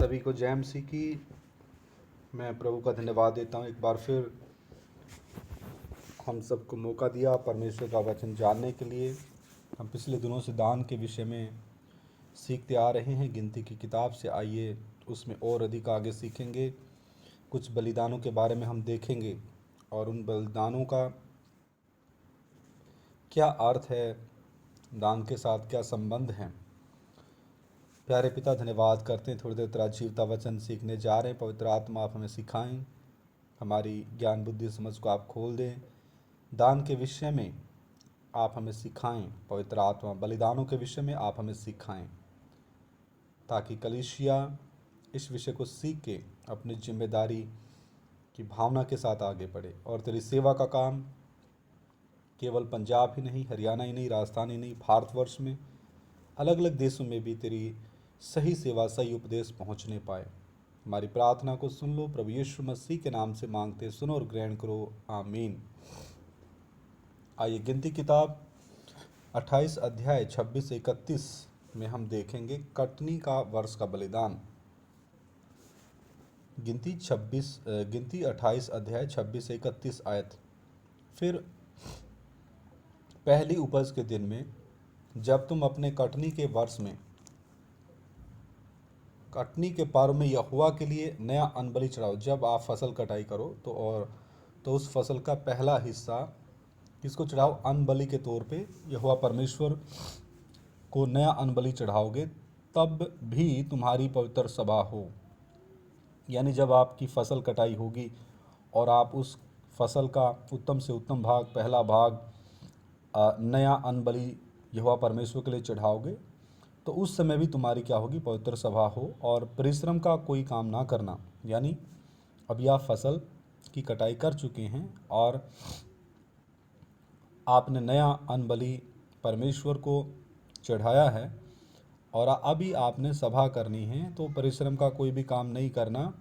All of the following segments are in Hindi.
सभी को जय मसीह की। मैं प्रभु का धन्यवाद देता हूँ। एक बार फिर हम सबको मौका दिया परमेश्वर का वचन जानने के लिए। हम पिछले दिनों से दान के विषय में सीखते आ रहे हैं गिनती की किताब से। आइए उसमें और अधिक आगे सीखेंगे। कुछ बलिदानों के बारे में हम देखेंगे और उन बलिदानों का क्या अर्थ है, दान के साथ क्या संबंध है। प्यारे पिता, धन्यवाद करते हैं। थोड़ी देर तेरा जीवता वचन सीखने जा रहे हैं। पवित्र आत्मा आप हमें सिखाएं, हमारी ज्ञान बुद्धि समझ को आप खोल दें। दान के विषय में आप हमें सिखाएं, पवित्र आत्मा बलिदानों के विषय में आप हमें सिखाएं, ताकि कलीसिया इस विषय को सीख के अपनी जिम्मेदारी की भावना के साथ आगे बढ़े और तेरी सेवा का काम केवल पंजाब ही नहीं, हरियाणा ही नहीं, राजस्थान ही नहीं, भारतवर्ष में अलग अलग देशों में भी तेरी सही सेवा, सही उपदेश पहुंचने पाए। हमारी प्रार्थना को सुन लो, प्रभु यीशु मसीह के नाम से मांगते, सुनो और ग्रहण करो, आमीन। आइए गिनती किताब 28 अध्याय 26 से 31 में हम देखेंगे कटनी का वर्ष का बलिदान। गिनती 28 अध्याय 26 से 31 आयत। फिर पहली उपज के दिन में, जब तुम अपने कटनी के वर्ष में, कटनी के पर्व में यहोवा के लिए नया अन्नबलि चढ़ाओ। जब आप फसल कटाई करो तो उस फसल का पहला हिस्सा किसको चढ़ाओ? अन्नबलि के तौर पे यहोवा परमेश्वर को नया अन्नबलि चढ़ाओगे। तब भी तुम्हारी पवित्र सभा हो, यानी जब आपकी फसल कटाई होगी और आप उस फसल का उत्तम से उत्तम भाग, पहला भाग नया अन्नबलि यहोवा परमेश्वर के लिए चढ़ाओगे, तो उस समय भी तुम्हारी क्या होगी? पवित्र सभा हो। और परिश्रम का कोई काम ना करना, यानी अभी आप फसल की कटाई कर चुके हैं और आपने नया अन्नबलि परमेश्वर को चढ़ाया है और अभी आपने सभा करनी है, तो परिश्रम का कोई भी काम नहीं करना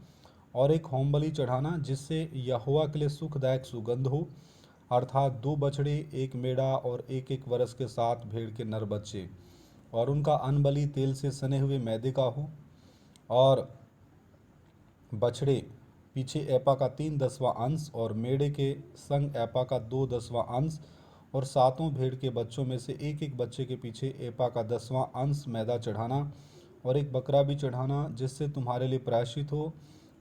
और एक होम बलि चढ़ाना, जिससे यहोवा के लिए सुखदायक सुगंध हो, अर्थात 2 बछड़े, 1 मेढ़ा और 1-1 वर्ष के 7 भेड़ के नर बच्चे, और उनका अन्नबलि तेल से सने हुए मैदे का हो। और बछड़े पीछे एपा का 3/10वां अंश और मेढ़े के संग एपा का 2/10वां अंश, और 7 भेड़ के बच्चों में से 1-1 बच्चे के पीछे एपा का 10वां अंश मैदा चढ़ाना, और एक बकरा भी चढ़ाना, जिससे तुम्हारे लिए प्रायश्चित हो,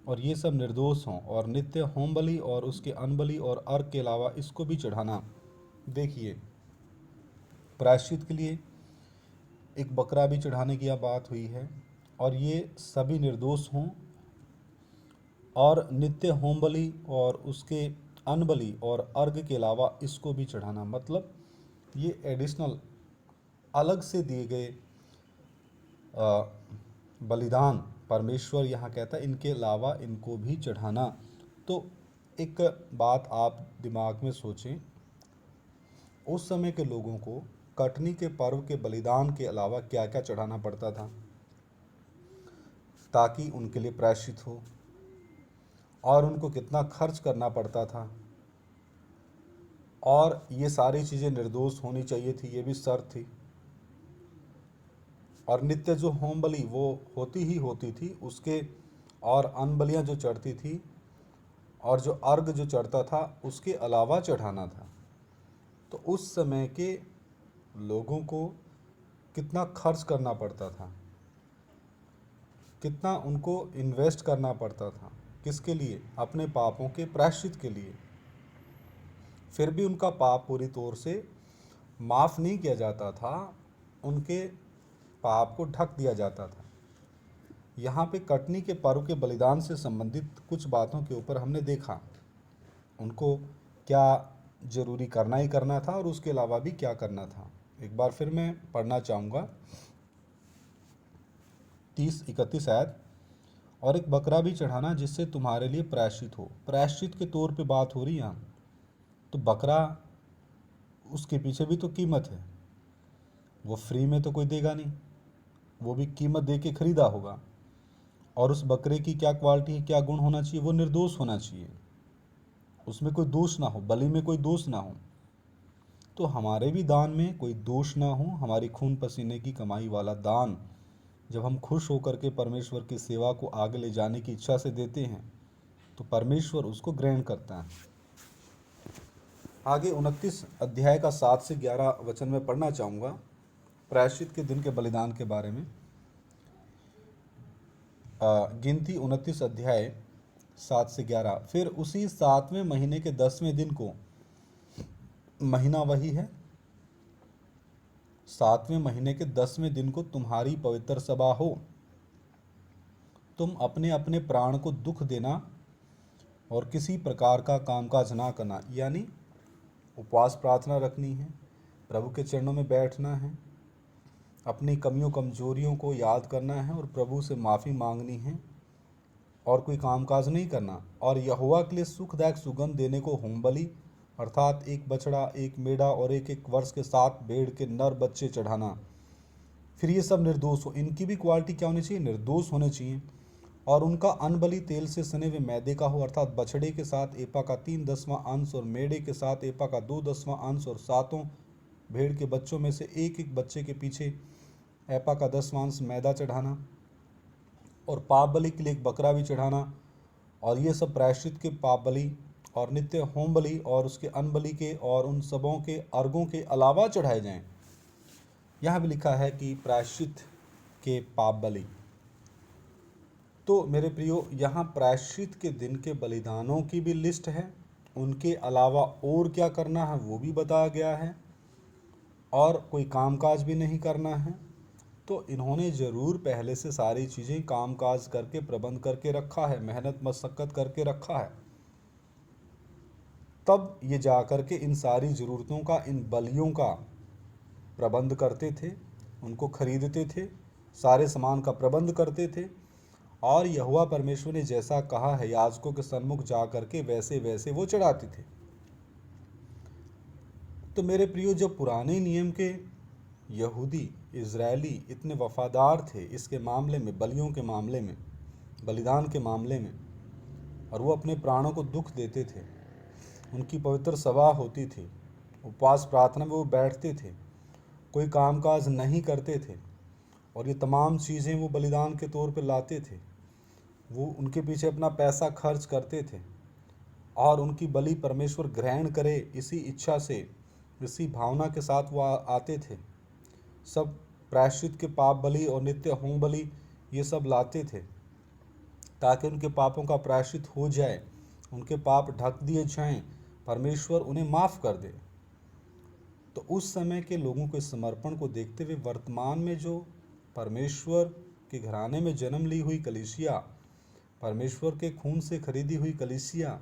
और ये सब निर्दोष हों। और नित्य होम बलि और उसके अन्नबलि और अर्घ के अलावा इसको भी चढ़ाना। देखिए, प्रायश्चित के लिए एक बकरा भी चढ़ाने की बात हुई है, और ये सभी निर्दोष हों, और नित्य होम बलि और उसके अन्नबलि और अर्घ के अलावा इसको भी चढ़ाना। मतलब ये एडिशनल अलग से दिए गए बलिदान परमेश्वर यहाँ कहता है, इनके अलावा इनको भी चढ़ाना। तो एक बात आप दिमाग में सोचें, उस समय के लोगों को कटनी के पर्व के बलिदान के अलावा क्या क्या चढ़ाना पड़ता था ताकि उनके लिए प्रायश्चित हो, और उनको कितना खर्च करना पड़ता था, और ये सारी चीज़ें निर्दोष होनी चाहिए थी, ये भी शर्त थी। और नित्य जो होम बलि वो होती ही होती थी, उसके और अन्न बलियाँ जो चढ़ती थी और जो अर्घ जो चढ़ता था उसके अलावा चढ़ाना था। तो उस समय के लोगों को कितना खर्च करना पड़ता था, कितना उनको इन्वेस्ट करना पड़ता था, किसके लिए? अपने पापों के प्रायश्चित के लिए। फिर भी उनका पाप पूरी तौर से माफ़ नहीं किया जाता था, उनके पाप को ढक दिया जाता था। यहाँ पे कटनी के पर्व के बलिदान से संबंधित कुछ बातों के ऊपर हमने देखा, उनको क्या जरूरी करना ही करना था और उसके अलावा भी क्या करना था। एक बार फिर मैं पढ़ना चाहूँगा 30-31 आयत। और एक बकरा भी चढ़ाना जिससे तुम्हारे लिए प्रायश्चित हो। प्रायश्चित के तौर पे बात हो रही है यहाँ, तो बकरा, उसके पीछे भी तो कीमत है, वो फ्री में तो कोई देगा नहीं, वो भी कीमत दे के खरीदा होगा। और उस बकरे की क्या क्वालिटी है, क्या गुण होना चाहिए? वो निर्दोष होना चाहिए, उसमें कोई दोष ना हो, बलि में कोई दोष ना हो। तो हमारे भी दान में कोई दोष ना हो, हमारी खून पसीने की कमाई वाला दान जब हम खुश होकर के परमेश्वर की सेवा को आगे ले जाने की इच्छा से देते हैं तो परमेश्वर उसको ग्रहण करता है। आगे 29 अध्याय का 7 से 11 वचन में पढ़ना चाहूँगा प्रायश्चित के दिन के बलिदान के बारे में। गिनती 29 अध्याय 7 से 11। फिर उसी 7वें महीने के 10वें दिन को, महीना वही है, 7वें महीने के 10वें दिन को तुम्हारी पवित्र सभा हो। तुम अपने अपने प्राण को दुख देना और किसी प्रकार का कामकाज ना करना, यानी उपवास प्रार्थना रखनी है, प्रभु के चरणों में बैठना है, अपनी कमियों कमजोरियों को याद करना है और प्रभु से माफ़ी मांगनी है, और कोई कामकाज नहीं करना। और यहोवा के लिए सुखदायक सुगंध देने को होम बलि अर्थात एक बछड़ा, एक मेढ़ा और एक एक वर्ष के 7 भेड़ के नर बच्चे चढ़ाना। फिर ये सब निर्दोष हो। इनकी भी क्वालिटी क्या होनी चाहिए? निर्दोष होने चाहिए। और उनका अन्न बलि तेल से सने हुए मैदे का हो, अर्थात बछड़े के साथ एपा का 3/10वां अंश और मेढ़े के साथ एपा का 2/10वां अंश और 7 भेड़ के बच्चों में से एक एक बच्चे के पीछे एपा का 10वां अंश मैदा चढ़ाना। और पाप बलि के लिए एक बकरा भी चढ़ाना। और ये सब प्रायश्चित के पाप बलि और नित्य होम बलि और उसके अन्न बलि के और उन सबों के अर्घों के अलावा चढ़ाए जाएं। यहाँ भी लिखा है कि प्रायश्चित के पाप बलि। तो मेरे प्रियो, यहाँ प्रायश्चित के दिन के बलिदानों की भी लिस्ट है, उनके अलावा और क्या करना है वो भी बताया गया है, और कोई कामकाज भी नहीं करना है। तो इन्होंने ज़रूर पहले से सारी चीज़ें कामकाज करके प्रबंध करके रखा है, मेहनत मशक्क़त करके रखा है, तब ये जा कर के इन सारी ज़रूरतों का, इन बलियों का प्रबंध करते थे, उनको खरीदते थे, सारे सामान का प्रबंध करते थे, और यहोवा परमेश्वर ने जैसा कहा है याजकों के सन्मुख जा करके वैसे वैसे वो चढ़ाते थे। तो मेरे प्रियो, जब पुराने नियम के यहूदी इजरायली इतने वफादार थे इसके मामले में, बलियों के मामले में, बलिदान के मामले में, और वो अपने प्राणों को दुख देते थे, उनकी पवित्र सभा होती थी, उपवास प्रार्थना में वो बैठते थे, कोई कामकाज नहीं करते थे, और ये तमाम चीज़ें वो बलिदान के तौर पे लाते थे, वो उनके पीछे अपना पैसा खर्च करते थे, और उनकी बलि परमेश्वर ग्रहण करे इसी इच्छा से, इसी भावना के साथ वो आते थे। सब प्रायश्चित के पाप बलि और नित्य होम बलि ये सब लाते थे ताकि उनके पापों का प्रायश्चित हो जाए, उनके पाप ढक दिए जाएं, परमेश्वर उन्हें माफ़ कर दे। तो उस समय के लोगों के समर्पण को देखते हुए वर्तमान में जो परमेश्वर के घराने में जन्म ली हुई कलीसिया, परमेश्वर के खून से खरीदी हुई कलीसिया,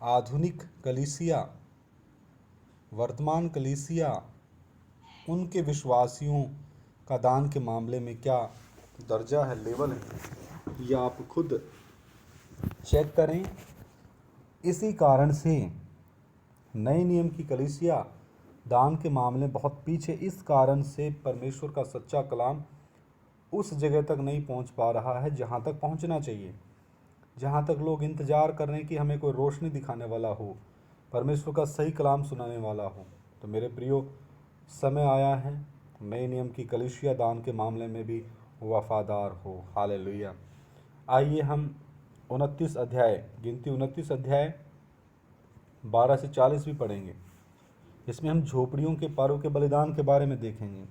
आधुनिक कलीसिया, वर्तमान कलीसिया, उनके विश्वासियों का दान के मामले में क्या दर्जा है, लेवल है, ये आप खुद चेक करें। इसी कारण से नए नियम की कलीसिया दान के मामले में बहुत पीछे, इस कारण से परमेश्वर का सच्चा कलाम उस जगह तक नहीं पहुंच पा रहा है जहां तक पहुंचना चाहिए, जहां तक लोग इंतज़ार कर रहे हैं कि हमें कोई रोशनी दिखाने वाला हो, परमेश्वर का सही कलाम सुनाने वाला हो। तो मेरे प्रियो, समय आया है नए नियम की कलीसिया दान के मामले में भी वफादार हो। हालेलुया। आइए हम 29 अध्याय, गिनती 29 अध्याय 12 से 40 भी पढ़ेंगे। इसमें हम झोपड़ियों के पर्व के बलिदान के बारे में देखेंगे।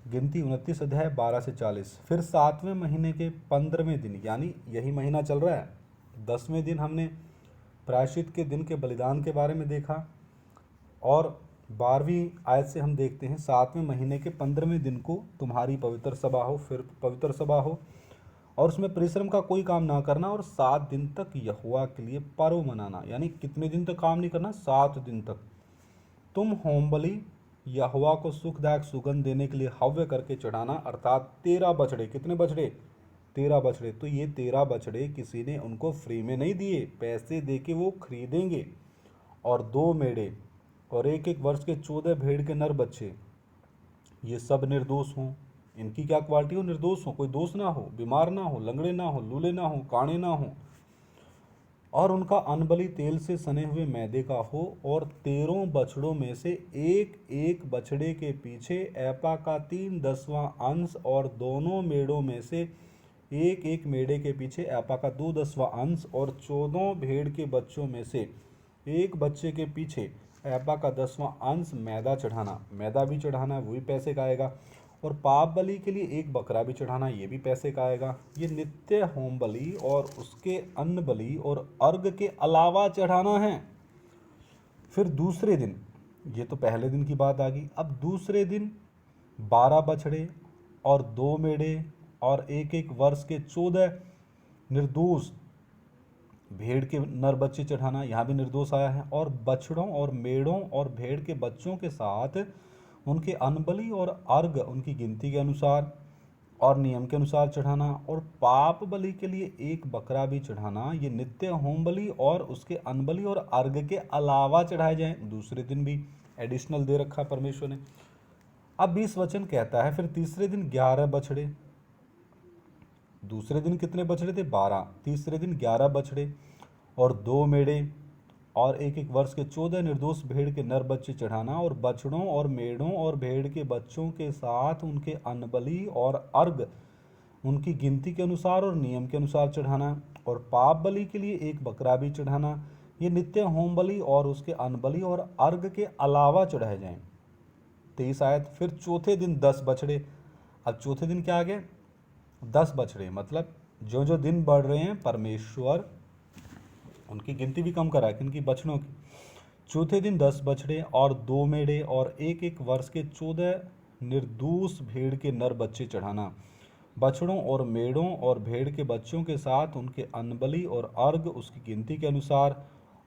गिनती 29 अध्याय 12 से 40। फिर 7वें महीने के 15वें दिन, यानी यही महीना चल रहा है, 10वें दिन हमने प्रायश्चित के दिन के बलिदान के बारे में देखा, और 12वीं आयत से हम देखते हैं 7वें महीने के 15वें दिन को तुम्हारी पवित्र सभा हो। फिर पवित्र सभा हो और उसमें परिश्रम का कोई काम ना करना, और 7 दिन तक यहोवा के लिए पर्व मनाना। यानी कितने दिन तक काम नहीं करना? 7 दिन तक। तुम होम बलि यहोवा को सुखदायक सुगंध देने के लिए हव्य करके चढ़ाना, अर्थात 13 बछड़े। कितने बछड़े? 13 बछड़े। तो ये 13 बछड़े किसी ने उनको फ्री में नहीं दिए, पैसे दे के वो खरीदेंगे। और 2 मेढ़े और एक एक वर्ष के 14 भेड़ के नर बच्चे, ये सब निर्दोष हों। इनकी क्या क्वालिटी हो? निर्दोष हो, कोई दोष ना हो, बीमार ना हो, लंगड़े ना हो, लूले ना हो, काणे ना हो। और उनका अनबली तेल से सने हुए मैदे का हो, और 13 बछड़ों में से एक एक बछड़े के पीछे एपा का 3/10वां अंश, और दोनों मेढ़ों में से एक एक मेढ़े के पीछे एपा का 2/10वां अंश, और 14 भेड़ के बच्चों में से एक बच्चे के पीछे एपा का 10वां अंश मैदा चढ़ाना। मैदा भी चढ़ाना, वही पैसे का आएगा। और पाप बलि के लिए एक बकरा भी चढ़ाना, ये भी पैसे का आएगा। ये नित्य होम बलि और उसके अन्न बलि और अर्घ के अलावा चढ़ाना है। फिर दूसरे दिन, ये तो पहले दिन की बात आ गई, अब दूसरे दिन 12 बछड़े और 2 मेढ़े और एक एक वर्ष के 14 निर्दोष भेड़ के नर बच्चे चढ़ाना। यहाँ भी निर्दोष आया है। और बछड़ों और मेढ़ों और भेड़ के बच्चों के साथ उनके अनबलि और अर्घ उनकी गिनती के अनुसार और नियम के अनुसार चढ़ाना। और पाप बलि के लिए एक बकरा भी चढ़ाना। ये नित्य होम बलि और उसके अनबलि और अर्घ के अलावा चढ़ाए जाएं। दूसरे दिन भी एडिशनल दे रखा है परमेश्वर ने। अब 20 वचन कहता है, फिर तीसरे दिन 11 बछड़े। दूसरे दिन कितने बछड़े थे? 12। तीसरे दिन 11 बछड़े और 2 मेढ़े और एक एक वर्ष के 14 निर्दोष भेड़ के नर बच्चे चढ़ाना। और बछड़ों और मेढ़ों और भेड़ के बच्चों के साथ उनके अनबलि और अर्घ उनकी गिनती के अनुसार और नियम के अनुसार चढ़ाना। और पाप बलि के लिए एक बकरा भी चढ़ाना। ये नित्य होम बलि और उसके अनबलि और अर्घ के अलावा चढ़ाए जाएं। 23 आयत, फिर चौथे दिन 10 बछड़े। अब चौथे दिन क्या आ गया? 10 बछड़े। मतलब जो जो दिन बढ़ रहे हैं परमेश्वर उनकी गिनती भी कम करा है, किनकी? बछड़ों की। चौथे दिन 10 बछड़े और 2 मेढ़े और एक एक वर्ष के 14 निर्दोष भेड़ के नर बच्चे चढ़ाना। बछड़ों और मेढ़ों और भेड़ के बच्चों के साथ उनके अनबलि और अर्घ उसकी गिनती के अनुसार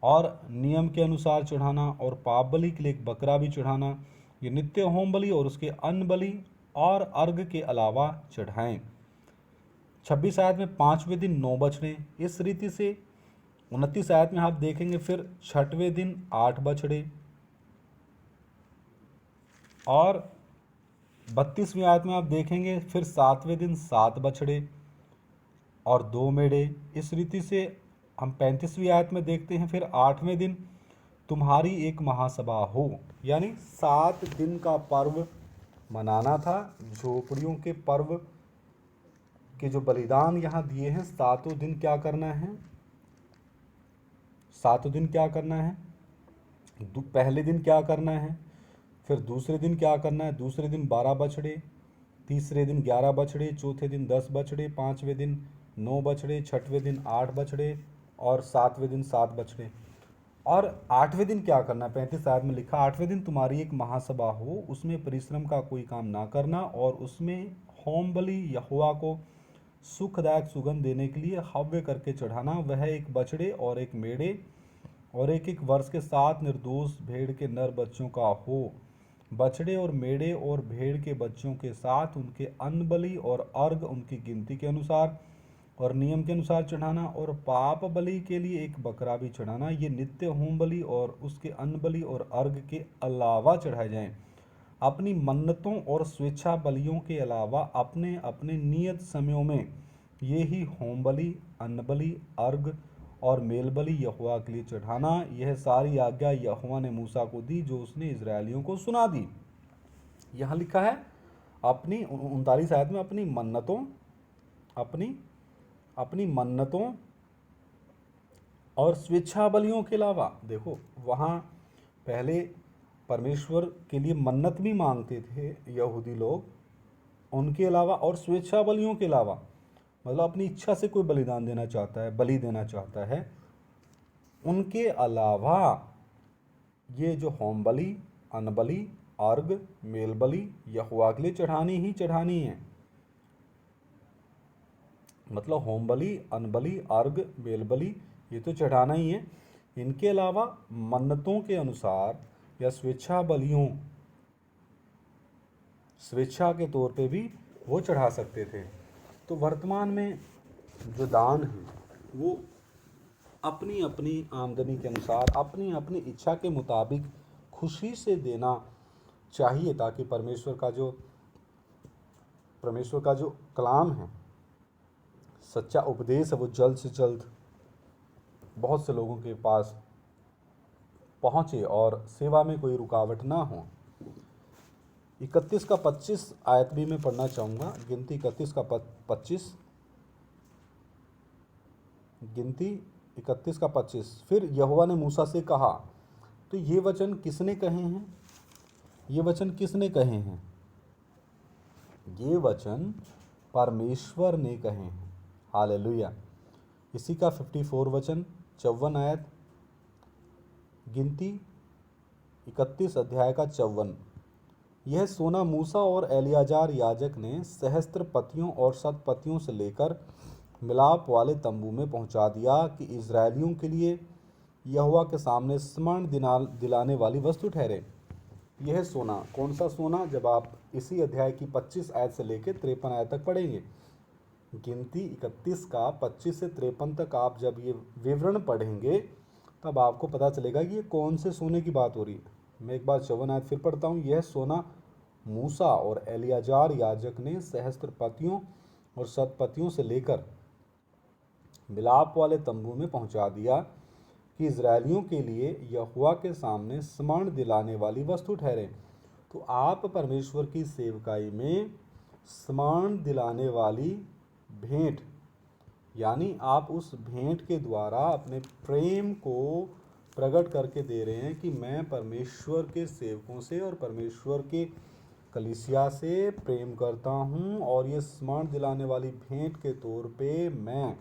और नियम के अनुसार चढ़ाना। और पाप बलि के लिए एक बकरा भी चढ़ाना। ये नित्य होम बलि और उसके अन्न बलि और अर्घ के अलावा चढ़ाएं। 26 आयत में 5वें दिन 9 बछड़े। इस रीति से 29 आयत में आप देखेंगे, फिर 6वें दिन 8 बछड़े और 32वीं आयत में आप देखेंगे, फिर 7वें दिन 7 बछड़े और 2 मेढ़े। इस रीति से हम 35वीं आयत में देखते हैं, फिर 8वें दिन तुम्हारी एक महासभा हो। यानी 7 दिन का पर्व मनाना था। झोपड़ियों के पर्व के जो बलिदान यहाँ दिए हैं, 7 दिन क्या करना है? 7 दिन क्या करना है? पहले दिन क्या करना है, फिर दूसरे दिन क्या करना है? दूसरे दिन 12 बछड़े, तीसरे दिन 11 बछड़े, चौथे दिन 10 बछड़े, 5वें दिन 9 बछड़े, 6वें दिन 8 बछड़े और 7वें दिन 7 बछड़े। और 8वें दिन क्या करना? 35 आयत में लिखा, 8वें दिन तुम्हारी एक महासभा हो, उसमें परिश्रम का कोई काम ना करना और उसमें होम बलि यहोवा को सुखदायक सुगंध देने के लिए हव्य करके चढ़ाना। वह एक बछड़े और एक मेढ़े और एक एक वर्ष के 7 निर्दोष भेड़ के नर बच्चों का हो। बछड़े और मेढ़े और भेड़ के बच्चों के साथ उनके अन्न बलि और अर्घ उनकी गिनती के अनुसार और नियम के अनुसार चढ़ाना। और पाप बलि के लिए एक बकरा भी चढ़ाना। ये नित्य होम बलि और उसके अन्न बलि और अर्घ के अलावा चढ़ाए जाएं। अपनी मन्नतों और स्वेच्छा बलियों के अलावा अपने अपने नियत समयों में ये ही होम बलि, अन्न बलि, अर्घ और मेल बलि यहोवा के लिए चढ़ाना। यह सारी आज्ञा यहोवा ने मूसा को दी जो उसने इजरायलियों को सुना दी। यहाँ लिखा है अपनी 39 आयत में अपनी मन्नतों और स्वेच्छा बलियों के अलावा। देखो वहाँ पहले परमेश्वर के लिए मन्नत भी मांगते थे यहूदी लोग, उनके अलावा और स्वेच्छा बलियों के अलावा, मतलब अपनी इच्छा से कोई बलिदान देना चाहता है, बलि देना चाहता है, उनके अलावा ये जो होम बलि, अन्न बलि, अर्घ, मेल बलि यहोवा के लिए चढ़ानी ही चढ़ानी है। मतलब होम बलि, अन्न बलि, अर्घ, मेल बलि ये तो चढ़ाना ही है। इनके अलावा मन्नतों के अनुसार या स्वेच्छा बलियों, स्वेच्छा के तौर पे भी वो चढ़ा सकते थे। तो वर्तमान में जो दान है वो अपनी अपनी आमदनी के अनुसार, अपनी अपनी इच्छा के मुताबिक खुशी से देना चाहिए, ताकि परमेश्वर का जो कलाम है, सच्चा उपदेश है, वो जल्द से जल्द बहुत से लोगों के पास पहुँचे और सेवा में कोई रुकावट ना हो। 31 का 25 आयत भी मैं पढ़ना चाहूँगा। गिनती 31 का 25, गिनती 31 का 25। फिर यहोवा ने मूसा से कहा। तो ये वचन किसने कहे हैं? ये वचन किसने कहे हैं? ये वचन परमेश्वर ने कहे हैं। हालेलुया। इसी का 54 वचन, 54 आयत, गिनती 31 अध्याय का 54। यह सोना मूसा और एलियाजार याजक ने सहस्त्रपतियों और शतपतियों से लेकर मिलाप वाले तंबू में पहुंचा दिया कि इज़राइलियों के लिए यहोवा के सामने स्मरण दिलाने वाली वस्तु ठहरे। यह सोना, कौन सा सोना? जब आप इसी अध्याय की 25 आयत से लेकर 53 आयत तक पढ़ेंगे, गिनती 31 का 25 से 53 तक आप जब ये विवरण पढ़ेंगे तब आपको पता चलेगा कि ये कौन से सोने की बात हो रही है। मैं एक बार 54 आयत फिर पढ़ता हूँ। यह सोना मूसा और एलियाजार याजक ने सहस्त्रपतियों और शतपतियों से लेकर मिलाप वाले तंबू में पहुंचा दिया कि इज़राइलियों के लिए यहोवा के सामने स्मरण दिलाने वाली वस्तु ठहरे। तो आप परमेश्वर की सेवकाई में स्मरण दिलाने वाली भेंट, यानी आप उस भेंट के द्वारा अपने प्रेम को प्रकट करके दे रहे हैं कि मैं परमेश्वर के सेवकों से और परमेश्वर के कलीसिया से प्रेम करता हूँ, और ये स्मरण दिलाने वाली भेंट के तौर पे मैं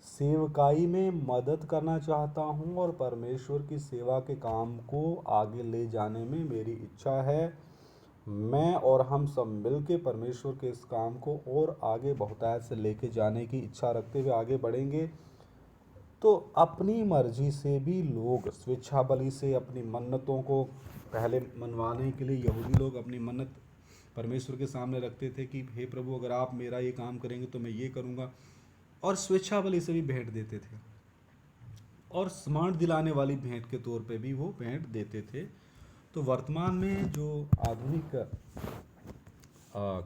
सेवकाई में मदद करना चाहता हूँ और परमेश्वर की सेवा के काम को आगे ले जाने में मेरी इच्छा है। मैं और हम सब मिल के परमेश्वर के इस काम को और आगे बहुतायत से लेके जाने की इच्छा रखते हुए आगे बढ़ेंगे। तो अपनी मर्जी से भी लोग स्वेच्छा बलि से अपनी मन्नतों को पहले मनवाने के लिए यहूदी लोग अपनी मन्नत परमेश्वर के सामने रखते थे कि हे प्रभु, अगर आप मेरा ये काम करेंगे तो मैं ये करूँगा, और स्वेच्छा बलि से भी भेंट देते थे, और स्मरण दिलाने वाली भेंट के तौर पे भी वो भेंट देते थे। तो वर्तमान में जो आधुनिक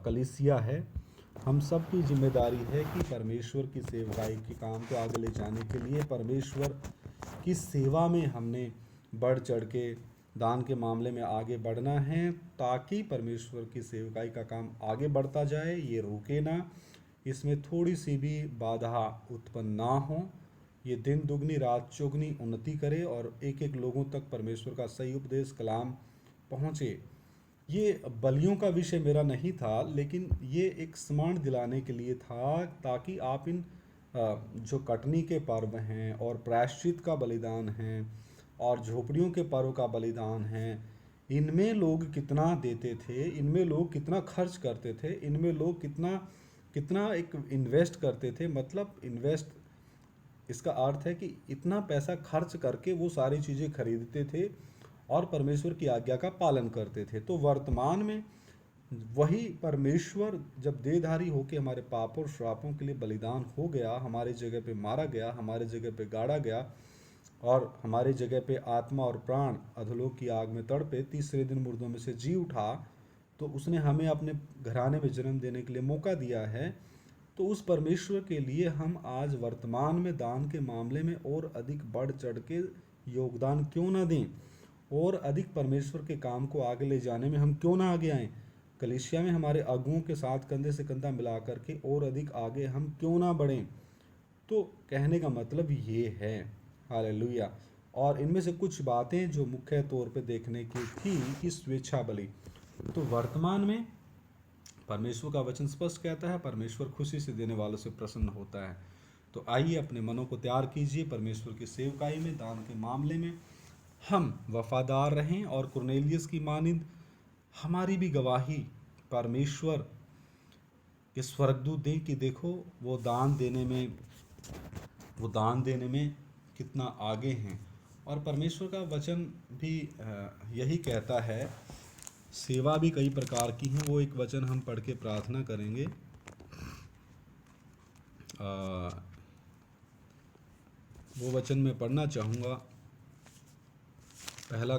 कलीसिया है, हम सब की जिम्मेदारी है कि परमेश्वर की सेवकाई के काम को आगे ले जाने के लिए परमेश्वर की सेवा में हमने बढ़ चढ़ के दान के मामले में आगे बढ़ना है, ताकि परमेश्वर की सेवकाई का काम आगे बढ़ता जाए, ये रुके ना, इसमें थोड़ी सी भी बाधा उत्पन्न ना हो, ये दिन दुगनी रात चौगनी उन्नति करे और एक एक लोगों तक परमेश्वर का सही उपदेश कलाम पहुँचे। ये बलियों का विषय मेरा नहीं था, लेकिन ये एक स्मरण दिलाने के लिए था, ताकि आप इन जो कटनी के पर्व हैं और प्रायश्चित का बलिदान हैं और झोपड़ियों के पर्व का बलिदान है, इनमें लोग कितना देते थे, इनमें लोग कितना खर्च करते थे, इनमें लोग कितना कितना एक इन्वेस्ट करते थे। मतलब इन्वेस्ट, इसका अर्थ है कि इतना पैसा खर्च करके वो सारी चीज़ें खरीदते थे और परमेश्वर की आज्ञा का पालन करते थे। तो वर्तमान में वही परमेश्वर जब देहधारी होकर हमारे पापों और श्रापों के लिए बलिदान हो गया, हमारे जगह पे मारा गया, हमारे जगह पे गाड़ा गया और हमारे जगह पे आत्मा और प्राण अधोलोक की आग में तड़पे तीसरे दिन मुर्दों में से जी उठा, तो उसने हमें अपने घराने में जन्म देने के लिए मौका दिया है। तो उस परमेश्वर के लिए हम आज वर्तमान में दान के मामले में और अधिक बढ़ चढ़ के योगदान क्यों ना दें, और अधिक परमेश्वर के काम को आगे ले जाने में हम क्यों ना आगे आएँ। कलीसिया में हमारे अगुओं के साथ कंधे से कंधा मिला करके और अधिक आगे हम क्यों ना बढ़ें। तो कहने का मतलब ये है, हालेलुया। और इनमें से कुछ बातें जो मुख्य तौर पे देखने की थी कि स्वेच्छा बलि। तो वर्तमान में परमेश्वर का वचन स्पष्ट कहता है, परमेश्वर खुशी से देने वालों से प्रसन्न होता है। तो आइए अपने मनों को तैयार कीजिए, परमेश्वर की सेवकाई में दान के मामले में हम वफादार रहें, और कुरनेलियस की मानिंद हमारी भी गवाही परमेश्वर के स्वर्गदूत दें कि देखो वो दान देने में कितना आगे हैं। और परमेश्वर का वचन भी यही कहता है, सेवा भी कई प्रकार की हैं। वो एक वचन हम पढ़ के प्रार्थना करेंगे। वो वचन मैं पढ़ना चाहूँगा, पहला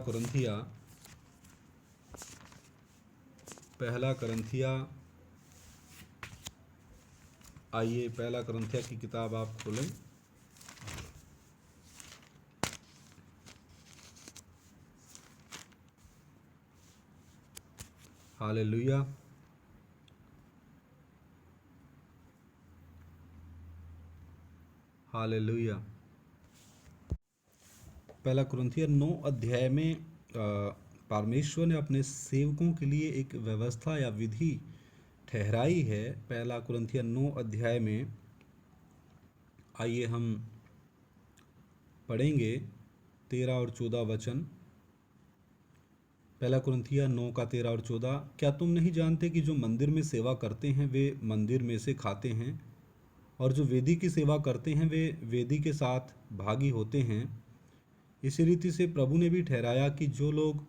करंथिया, आइए पहला करंथिया की किताब आप खोलें। हालेलुया। हालेलुया। पहला कुरिन्थियर 9 अध्याय में परमेश्वर ने अपने सेवकों के लिए एक व्यवस्था या विधि ठहराई है। पहला कुरिन्थियर 9 अध्याय में आइए हम पढ़ेंगे 13 और 14 वचन। पहला कुरिन्थियर 9 का 13 और 14। क्या तुम नहीं जानते कि जो मंदिर में सेवा करते हैं वे मंदिर में से खाते हैं, और जो वेदी की सेवा करते हैं वे वेदी के साथ भागी होते हैं। इसी रीति से प्रभु ने भी ठहराया कि जो लोग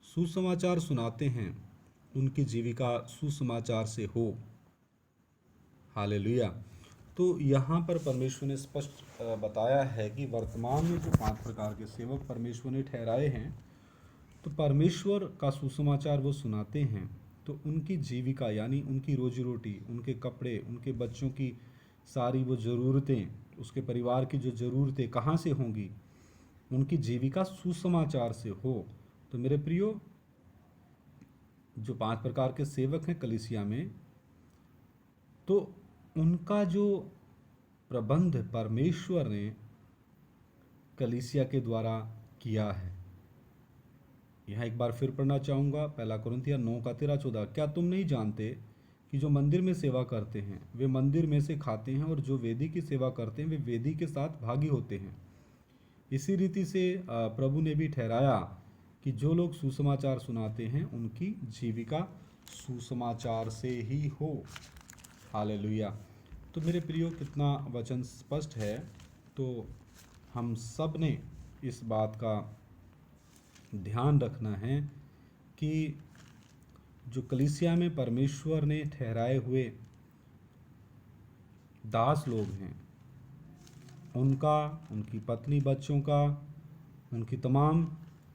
सुसमाचार सुनाते हैं उनकी जीविका सुसमाचार से हो। हालेलुया। तो यहाँ पर परमेश्वर ने स्पष्ट बताया है कि वर्तमान में जो 5 प्रकार के सेवक परमेश्वर ने ठहराए हैं, तो परमेश्वर का सुसमाचार वो सुनाते हैं, तो उनकी जीविका यानी उनकी रोजी रोटी, उनके कपड़े, उनके बच्चों की सारी वो ज़रूरतें, उसके परिवार की जो ज़रूरतें कहाँ से होंगी? उनकी जीविका सुसमाचार से हो। तो मेरे प्रियो, जो 5 प्रकार के सेवक हैं कलीसिया में, तो उनका जो प्रबंध परमेश्वर ने कलीसिया के द्वारा किया है। यहाँ एक बार फिर पढ़ना चाहूँगा, पहला कुरिन्थियर 9 का 13-14। क्या तुम नहीं जानते कि जो मंदिर में सेवा करते हैं वे मंदिर में से खाते हैं, और जो वेदी की सेवा करते हैं वे वेदी के साथ भागी होते हैं। इसी रीति से प्रभु ने भी ठहराया कि जो लोग सुसमाचार सुनाते हैं उनकी जीविका सुसमाचार से ही हो। हालेलुया। तो मेरे प्रियो, कितना वचन स्पष्ट है। तो हम सब ने इस बात का ध्यान रखना है कि जो कलीसिया में परमेश्वर ने ठहराए हुए दास लोग हैं, उनका, उनकी पत्नी बच्चों का, उनकी तमाम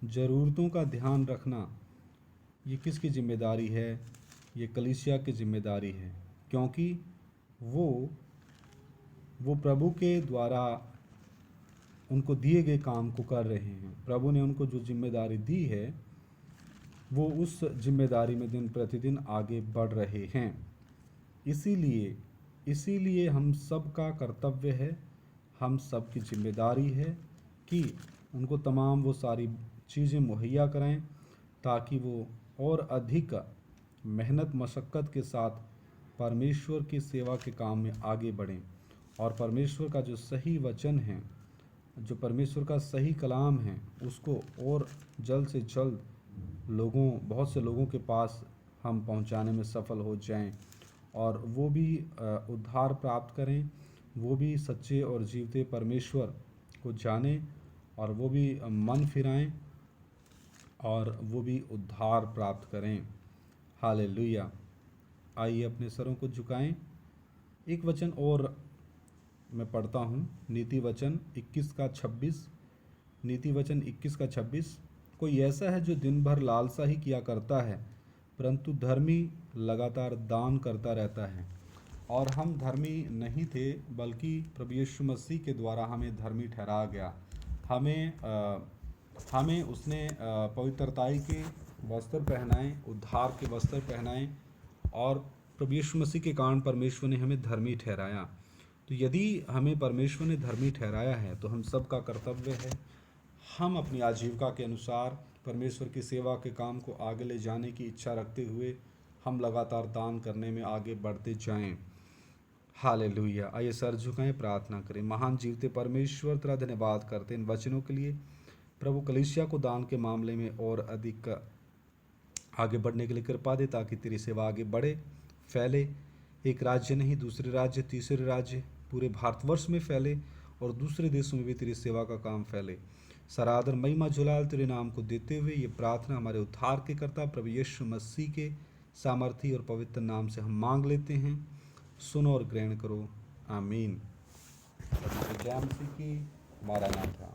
ज़रूरतों का ध्यान रखना, ये किसकी जिम्मेदारी है? ये कलीसिया की जिम्मेदारी है, क्योंकि वो प्रभु के द्वारा उनको दिए गए काम को कर रहे हैं। प्रभु ने उनको जो जिम्मेदारी दी है, वो उस जिम्मेदारी में दिन प्रतिदिन आगे बढ़ रहे हैं। इसीलिए हम सब का कर्तव्य है, हम सब की जिम्मेदारी है कि उनको तमाम वो सारी चीज़ें मुहैया कराएं, ताकि वो और अधिक मेहनत मशक्क़त के साथ परमेश्वर की सेवा के काम में आगे बढ़ें, और परमेश्वर का जो सही वचन है, जो परमेश्वर का सही कलाम है, उसको और जल्द से जल्द बहुत से लोगों के पास हम पहुंचाने में सफल हो जाएं, और वो भी उद्धार प्राप्त करें, वो भी सच्चे और जीवते परमेश्वर को जानें, और वो भी मन फिराएं, और वो भी उद्धार प्राप्त करें। हालेलुया। आइए अपने सरों को झुकाएं। एक वचन और मैं पढ़ता हूँ, नीति वचन 21 का 26। नीति वचन 21 का 26। कोई ऐसा है जो दिन भर लालसा ही किया करता है, परंतु धर्मी लगातार दान करता रहता है। और हम धर्मी नहीं थे, बल्कि प्रभु यीशु मसीह के द्वारा हमें धर्मी ठहरा गया। हमें उसने पवित्रताई के वस्त्र पहनाए, उद्धार के वस्त्र पहनाए, और प्रभु यीशु मसीह के कारण परमेश्वर ने हमें धर्मी ठहराया। तो यदि हमें परमेश्वर ने धर्मी ठहराया है, तो हम सब का कर्तव्य है हम अपनी आजीविका के अनुसार परमेश्वर की सेवा के काम को आगे ले जाने की इच्छा रखते हुए हम लगातार दान करने में आगे बढ़ते जाएं। हालेलुया। आइए सर झुकाएं, प्रार्थना करें। महान जीवते परमेश्वर, तेरा धन्यवाद करते इन वचनों के लिए। प्रभु, कलीसिया को दान के मामले में और अधिक आगे बढ़ने के लिए कृपा दे, ताकि तेरी सेवा आगे बढ़े, फैले। एक राज्य नहीं, दूसरे राज्य, तीसरे राज्य, पूरे भारतवर्ष में फैले, और दूसरे देशों में भी तेरी सेवा का काम फैले। सरादर महिमा जुलाल तेरे नाम को देते हुए ये प्रार्थना हमारे उद्धार के कर्ता प्रभु यीशु मसीह के सामर्थी और पवित्र नाम से हम मांग लेते हैं। सुनो और ग्रहण करो। आमीन। जय मसीह की। मारा नाम था।